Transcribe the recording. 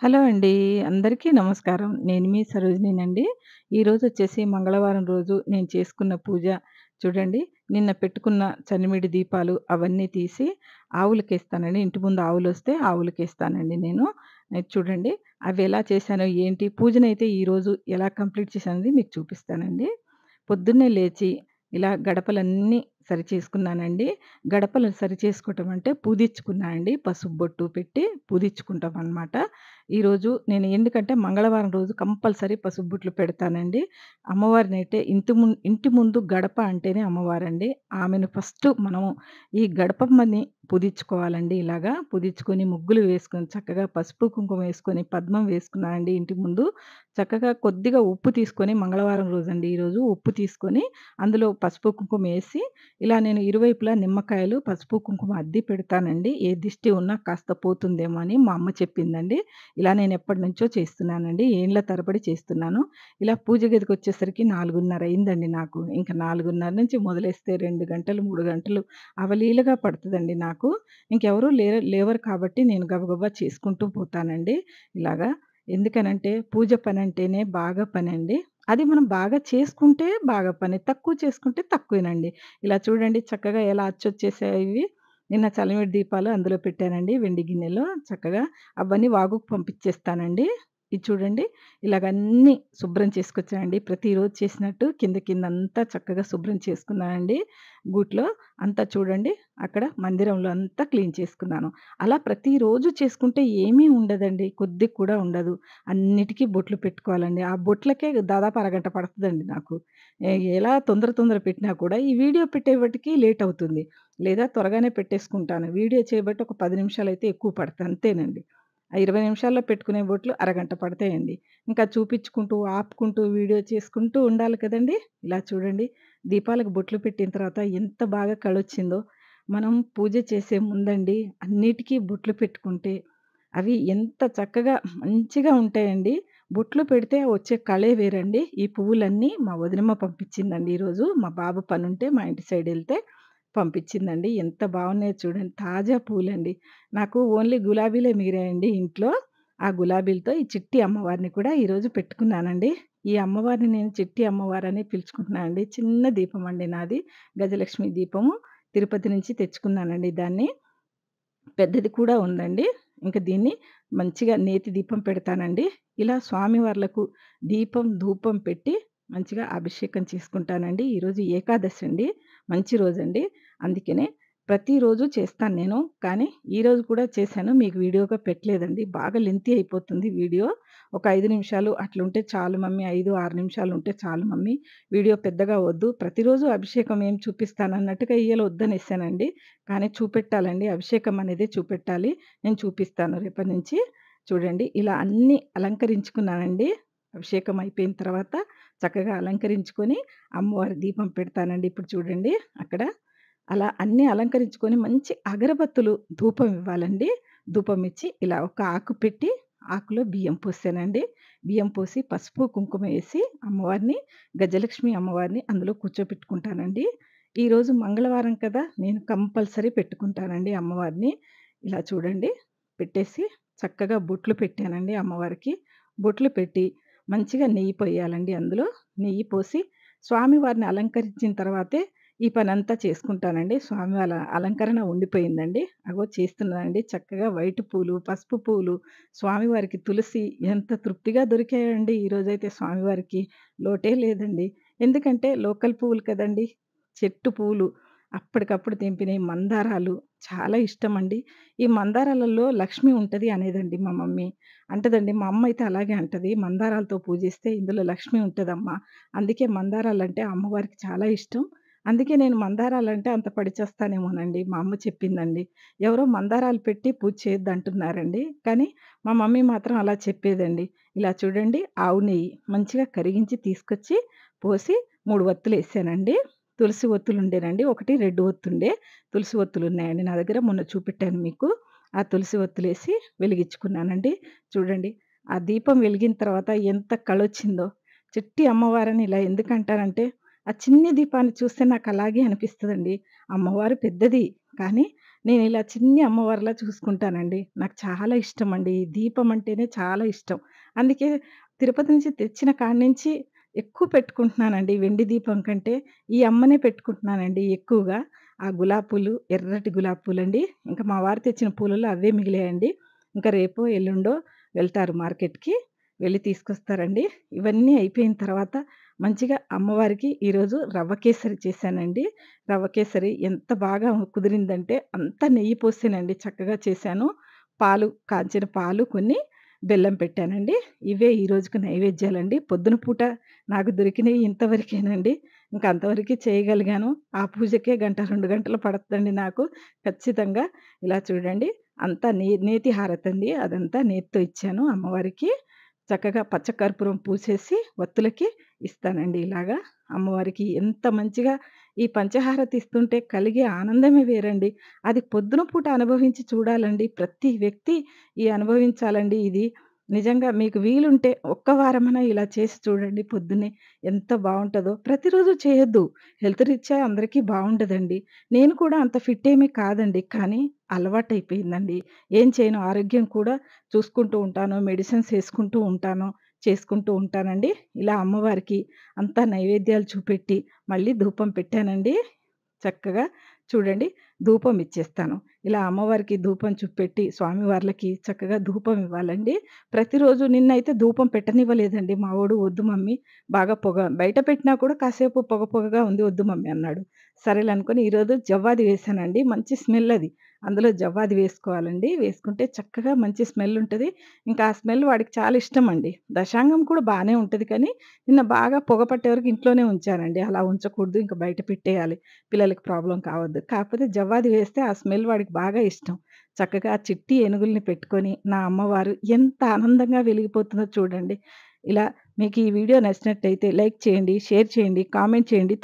Hello అండి. అందరికీ నమస్కారం. నేను మీ సరోజినినండి. ఈరోజొచ్చేసి మంగళవారం రోజు నేను చేసుకున్న పూజ చూడండి. నిన్న పెట్టుకున్న చనివిడి దీపాలు అవన్నీ తీసి ఆవులకేస్తానండి. ఇంటి ముందు ఆవులొస్తే ఆవులకేస్తానండి నేను. చూడండి అవి ఎలా చేశానో ఏంటి పూజనైతే ఈరోజు ఎలా కంప్లీట్ చేశాననేది మీకు చూపిస్తానండి. పొద్దున్నే లేచి ఇలా గడపలన్నీ సరిచేసుకున్నానండి. గడపలు సరిచేసుకోవటం అంటే పూదిచ్చుకున్నా అండి. పసుపు బొట్టు పెట్టి పూదిచ్చుకుంటామనమాట. ఈరోజు నేను ఎందుకంటే మంగళవారం రోజు కంపల్సరీ పసుపు బొట్లు పెడతానండి. అమ్మవారినైతే ఇంటి ముందు గడప అంటేనే అమ్మవారండి. ఆమెను ఫస్టు మనము ఈ గడపమ్మని పూజించుకోవాలండి ఇలాగా. పూజించుకొని ముగ్గులు వేసుకొని చక్కగా పసుపు, కుంకుమ వేసుకొని పద్మం వేసుకున్నానండి ఇంటి ముందు. చక్కగా కొద్దిగా ఉప్పు తీసుకొని మంగళవారం రోజండి ఈరోజు. ఉప్పు తీసుకొని అందులో పసుపు, కుంకుమ ఏసి ఇలా నేను ఇరువైపులా నిమ్మకాయలు, పసుపు, కుంకుమ అద్ది పెడతానండి. ఏ దిష్టి ఉన్నా కాస్త పోతుందేమో అని మా అమ్మ చెప్పిందండి. ఇలా నేనెప్పటినుంచో చేస్తున్నానండి. ఏండ్ల తరబడి చేస్తున్నాను. ఇలా పూజ గదికొచ్చేసరికి 4:30 అయిందండి నాకు. ఇంక 4:30 నుంచి మొదలేస్తే 2 గంటలు, 3 గంటలు అవలీలగా పడతదండి నాకు. ఇంకెవరు లేవరు కాబట్టి నేను గబగబా చేసుకుంటూ పోతానండి ఇలాగా. ఎందుకనంటే పూజ పనంటేనే బాగా పనండి. అది మనం బాగా చేసుకుంటే బాగా పని. తక్కువ చేసుకుంటే తక్కువేనండి. ఇలా చూడండి చక్కగా ఎలా అచ్చొచ్చేసాయి ఇవి. నిన్న చలివిడి దీపాలు అందులో పెట్టానండి వెండి గిన్నెలో చక్కగా. అవన్నీ వాగుకు పంపించేస్తానండి. ఇది చూడండి ఇలాగ అన్నీ శుభ్రం చేసుకొచ్చానండి. ప్రతిరోజు చేసినట్టు కింద కిందంతా చక్కగా శుభ్రం చేసుకున్నానండి. గూట్లో అంతా చూడండి అక్కడ మందిరంలో అంతా క్లీన్ చేసుకున్నాను. అలా ప్రతిరోజు చేసుకుంటే ఏమీ ఉండదండి. కొద్దిగా కూడా ఉండదు. అన్నిటికి బొట్లు పెట్టుకోవాలండి. ఆ బొట్లకే దాదాపు అరగంట పడతదండి నాకు. ఎలా తొందర తొందర పెట్టినా కూడా ఈ వీడియో పెట్టేవటికి లేట్ అవుతుంది. లేదా త్వరగానే పెట్టేసుకుంటాను. వీడియో చేయబట్టి ఒక 10 నిమిషాలైతే ఎక్కువ పడతాయి అంతేనండి. ఆ 20 నిమిషాల్లో పెట్టుకునే బొట్లు అరగంట పడతాయండి. ఇంకా చూపించుకుంటూ, ఆపుకుంటూ, వీడియో చేసుకుంటూ ఉండాలి కదండీ! ఇలా చూడండి దీపాలకు బొట్లు పెట్టిన తర్వాత ఎంత బాగా కళొచ్చిందో. మనం పూజ చేసే ముందండి అన్నిటికి బొట్లు పెట్టుకుంటే అవి ఎంత చక్కగా మంచిగా ఉంటాయండి. బొట్లు పెడితే వచ్చే కళే వేరండి. ఈ పువ్వులన్నీ మా వదినమ్మ పంపించిందండి ఈరోజు. మా బాబు పనుంటే మా ఇంటి సైడెళ్తే పంపించిందండి. ఎంత బాగున్నాయో చూడండి. తాజా పూలండి. నాకు ఓన్లీ గులాబీలే మిగిలాయండి ఇంట్లో. ఆ గులాబీలతో ఈ చిట్టి అమ్మవారిని కూడా ఈరోజు పెట్టుకున్నానండి. ఈ అమ్మవారిని నేను చిట్టి అమ్మవారని పిలుచుకుంటున్నానండి. చిన్న దీపం అండి నాది. గజలక్ష్మి దీపము. తిరుపతి నుంచి తెచ్చుకున్నానండి దాన్ని. పెద్దది కూడా ఉందండి. ఇంక దీన్ని మంచిగా నేతి దీపం పెడతానండి. ఇలా స్వామివార్లకు దీపం, ధూపం పెట్టి మంచిగా అభిషేకం చేసుకుంటానండి. ఈరోజు ఏకాదశి అండి. మంచి రోజండి. అందుకనే ప్రతిరోజు చేస్తాను నేను. కానీ ఈరోజు కూడా చేశాను. మీకు వీడియోగా పెట్టలేదండి. బాగా లెంతీ అయిపోతుంది వీడియో. ఒక 5 నిమిషాలు అట్లుంటే చాలు మమ్మీ. 5, 6 నిమిషాలుంటే చాలు మమ్మీ. వీడియో పెద్దగా వద్దు. ప్రతిరోజు అభిషేకం ఏం చూపిస్తానన్నట్టుగా ఇయ్యాల వద్దనేసానండి. కానీ చూపెట్టాలండి. అభిషేకం అనేది చూపెట్టాలి. నేను చూపిస్తాను రేపటి నుంచి. చూడండి ఇలా అన్నీ అలంకరించుకున్నానండి. అభిషేకం అయిపోయిన తర్వాత చక్కగా అలంకరించుకొని అమ్మవారి దీపం పెడతానండి. ఇప్పుడు చూడండి అక్కడ. అలా అన్నీ అలంకరించుకొని మంచి అగరబత్తులు ధూపం ఇవ్వాలండి. ధూపం ఇచ్చి ఇలా ఒక ఆకు పెట్టి ఆకులో బియ్యం పోసానండి. బియ్యం పోసి పసుపు, కుంకుమ ఏసి అమ్మవారిని గజలక్ష్మి అమ్మవారిని అందులో కూర్చోపెట్టుకుంటానండి. ఈరోజు మంగళవారం కదా! నేను కంపల్సరీ పెట్టుకుంటానండి అమ్మవారిని. ఇలా చూడండి పెట్టేసి చక్కగా బొట్లు పెట్టానండి అమ్మవారికి. బొట్లు పెట్టి మంచిగా నెయ్యి పొయ్యాలండి అందులో. నెయ్యి పోసి స్వామివారిని అలంకరించిన తర్వాతే ఈ పనంతా చేసుకుంటానండి. అలంకరణ ఉండిపోయిందండి. అగో చేస్తున్నానండి. చక్కగా వైట్ పూలు, పసుపు పూలు, స్వామివారికి తులసి ఎంత తృప్తిగా దొరికాయండి ఈరోజైతే స్వామివారికి. లోటే లేదండి. ఎందుకంటే లోకల్ పువ్వులు కదండీ! చెట్టు పూలు. అప్పటికప్పుడు తెంపినయి మందారాలు చాలా ఇష్టమండి. ఈ మందారాలలో లక్ష్మి ఉంటది అనేదండి మా మమ్మీ. అంటదండి మా అమ్మ అయితే అలాగే అంటది. మందారాలతో పూజిస్తే ఇందులో లక్ష్మి ఉంటదమ్మా. అందుకే మందారాలంటే అమ్మవారికి చాలా ఇష్టం. అందుకే నేను మందారాలంటే అంత పడిచస్తానేమోనండి. మా అమ్మ చెప్పిందండి. ఎవరో మందారాలు పెట్టి పూజ చేయొద్దంటున్నారండి. కానీ మా మమ్మీ మాత్రం అలా చెప్పేదండి. ఇలా చూడండి ఆవు నెయ్యి మంచిగా కరిగించి తీసుకొచ్చి పోసి 3 వత్తులేసానండి. తులసి ఒత్తులుండేనండి. ఒకటి రెడ్ ఒత్తుండే. తులసి ఒత్తులున్నాయండి నా దగ్గర. మొన్న చూపెట్టాను మీకు. ఆ తులసి ఒత్తులేసి వెలిగించుకున్నానండి. చూడండి ఆ దీపం వెలిగిన తర్వాత ఎంత కళొచ్చిందో. చిట్టి అమ్మవారని ఇలా ఎందుకంటారంటే, ఆ చిన్ని దీపాన్ని చూస్తే నాకలాగే అనిపిస్తదండి. అమ్మవారు పెద్దది. కానీ నేనిలా చిన్ని అమ్మవారిలా చూసుకుంటానండి. నాకు చాలా ఇష్టమండి. ఈ దీపం అంటేనే చాలా ఇష్టం. అందుకే తిరుపతి నుంచి తెచ్చిన కాడ్నించి ఎక్కువ పెట్టుకుంటున్నానండి. వెండి దీపం కంటే ఈ అమ్మనే పెట్టుకుంటున్నానండి ఎక్కువగా. ఆ గులాబీ పూలు, ఎర్రటి గులాబీ పూలండి. ఇంకా మా వారు తెచ్చిన పూలలో అవే మిగిలాయండి. ఇంకా రేపో, ఎల్లుండో వెళ్తారు మార్కెట్‌కి. వెళ్లి తీసుకొస్తారండి. ఇవన్నీ అయిపోయిన తర్వాత మంచిగా అమ్మవారికి ఈరోజు రవ్వ కేసరి చేశానండి. రవ్వ కేసరి ఎంత బాగా కుదిరిందంటే అంతా నెయ్యి పోసేనండి చక్కగా చేశాను. కాంచిన పాలు కొన్ని, బెల్లం పెట్టానండి. ఇవే ఈ రోజుకి నైవేద్యాలండి. పొద్దున పూట నాకు దొరికినయి ఇంతవరకేనండి. ఇంక అంతవరకే చేయగలిగాను. ఆ పూజకే గంట, 2 గంటలు పడతదండి నాకు ఖచ్చితంగా. ఇలా చూడండి అంతా నేతి హారతండి. అదంతా నేతితో ఇచ్చాను అమ్మవారికి. చక్కగా పచ్చకర్పూరం పూసేసి ఒత్తులకి ఇస్తానండి ఇలాగా. అమ్మవారికి ఎంత మంచిగా ఈ పంచహారతి ఇస్తుంటే కలిగే ఆనందమే వేరండి. అది పొద్దున పూట అనుభవించి చూడాలండి. ప్రతి వ్యక్తి అనుభవించాలండి ఇది. నిజంగా మీకు వీలుంటే ఒక్క వారమైనా ఇలా చేసి చూడండి పొద్దున్నే. ఎంత బావుంటదో. ప్రతిరోజు చేయొద్దు. హెల్త్ రీత్యా అందరికీ బావుండదండి. నేను కూడా అంత ఫిట్ ఏమీ కాదండి. కానీ అలవాటయిపోయిందండి. ఏం చేయను ఆరోగ్యం కూడా చూసుకుంటూ ఉంటాను. మెడిసిన్స్ యేసుకుంటూ ఉంటాను. చేసుకుంటూ ఉంటానండి. ఇలా అమ్మవారికి అంతా నైవేద్యాలు చూపెట్టి, మళ్ళీ ధూపం పెట్టానండి. చక్కగా చూడండి ధూపం ఇచ్చేస్తాను. ఇలా అమ్మవారికి ధూపం చూపెట్టి, స్వామివార్లకి చక్కగా ధూపం ఇవ్వాలండి. ప్రతిరోజు నిన్నైతే ధూపం పెట్టనివ్వలేదండి మా వోడు. "వద్దు మమ్మీ బాగా బయట పెట్టినా కూడా కాసేపు పొగ పొగగా ఉంది వద్దు మమ్మీ" అన్నాడు. సరేలే అనుకోని ఈరోజు జవ్వాది వేశానండి. మంచి స్మెల్ అది. అందులో జవ్వాది వేసుకోవాలండి. వేసుకుంటే చక్కగా మంచి స్మెల్ ఉంటది. ఇంకా ఆ స్మెల్ వాడికి చాలా ఇష్టమండి. దశాంగం కూడా బానే ఉంటది కానీ, నిన్న బాగా పొగ పట్టే వరకు ఇంట్లోనే ఉంచానండి. అలా ఉంచకూడదు. ఇంక బయట పెట్టేయాలి. పిల్లలకి ప్రాబ్లమ్ కావద్దు. కాకపోతే జవ్వాది వేస్తే ఆ స్మెల్ వాడికి బాగా ఇష్టం. చక్కగా ఆ చిట్టి ఏనుగుల్ని పెట్టుకొని, నా అమ్మవారు ఎంత ఆనందంగా వెలిగిపోతుందో చూడండి. ఇలా మీకు ఈ వీడియో నచ్చినట్టయితే లైక్ చేయండి, షేర్ చేయండి, కామెంట్ చేయండి.